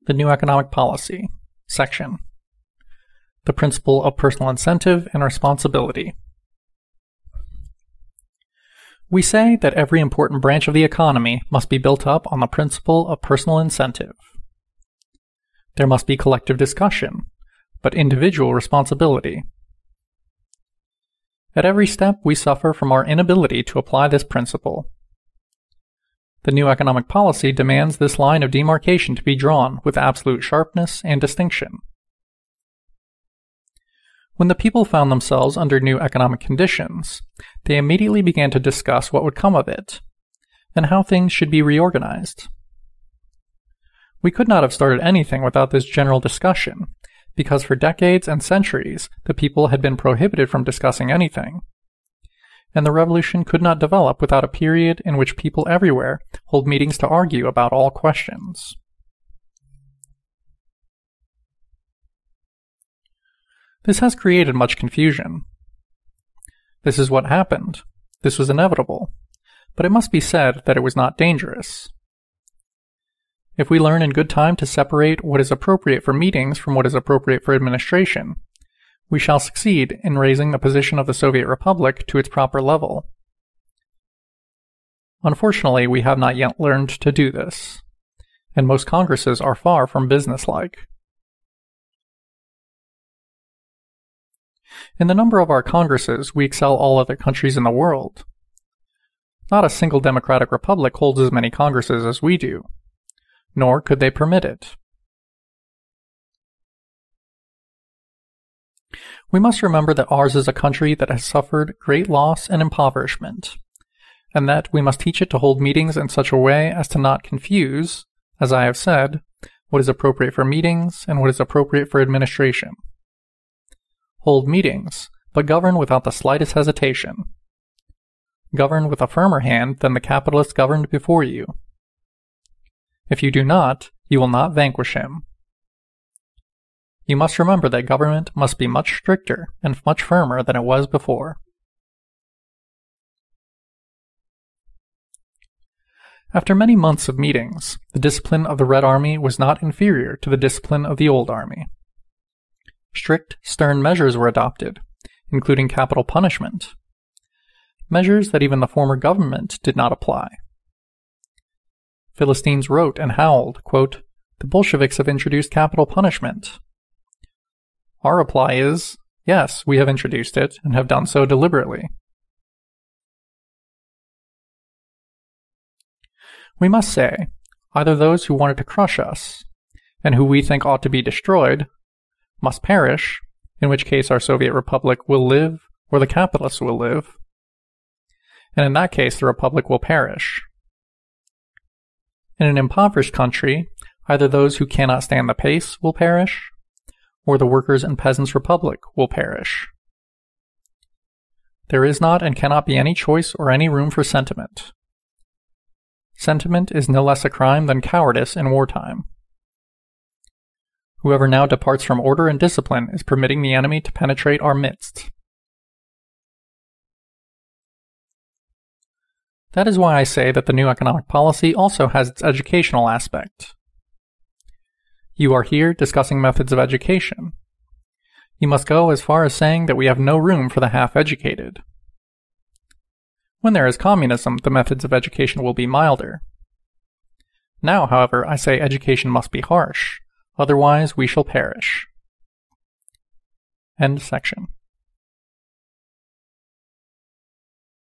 The New Economic Policy, Section. The Principle of Personal Incentive and Responsibility. We say that every important branch of the economy must be built up on the principle of personal incentive. There must be collective discussion, but individual responsibility. At every step, we suffer from our inability to apply this principle. The new economic policy demands this line of demarcation to be drawn with absolute sharpness and distinction. When the people found themselves under new economic conditions, they immediately began to discuss what would come of it, and how things should be reorganized. We could not have started anything without this general discussion, because for decades and centuries the people had been prohibited from discussing anything, and the revolution could not develop without a period in which people everywhere hold meetings to argue about all questions. This has created much confusion. This is what happened. This was inevitable. But it must be said that it was not dangerous. If we learn in good time to separate what is appropriate for meetings from what is appropriate for administration, we shall succeed in raising the position of the Soviet Republic to its proper level. Unfortunately, we have not yet learned to do this, and most congresses are far from businesslike. In the number of our congresses, we excel all other countries in the world. Not a single democratic republic holds as many congresses as we do, nor could they permit it. We must remember that ours is a country that has suffered great loss and impoverishment, and that we must teach it to hold meetings in such a way as to not confuse, as I have said, what is appropriate for meetings and what is appropriate for administration. Hold meetings, but govern without the slightest hesitation. Govern with a firmer hand than the capitalists governed before you. If you do not, you will not vanquish him. You must remember that government must be much stricter and much firmer than it was before. After many months of meetings, the discipline of the Red Army was not inferior to the discipline of the Old Army. Strict, stern measures were adopted, including capital punishment, measures that even the former government did not apply. Philistines wrote and howled, quote, "The Bolsheviks have introduced capital punishment." Our reply is, yes, we have introduced it and have done so deliberately. We must say, either those who wanted to crush us, and who we think ought to be destroyed, must perish, in which case our Soviet Republic will live, or the capitalists will live, and in that case the Republic will perish. In an impoverished country, either those who cannot stand the pace will perish, or the Workers' and Peasants' Republic will perish. There is not and cannot be any choice or any room for sentiment. Sentiment is no less a crime than cowardice in wartime. Whoever now departs from order and discipline is permitting the enemy to penetrate our midst. That is why I say that the new economic policy also has its educational aspect. You are here discussing methods of education. You must go as far as saying that we have no room for the half-educated. When there is communism, the methods of education will be milder. Now, however, I say education must be harsh, otherwise we shall perish. End section.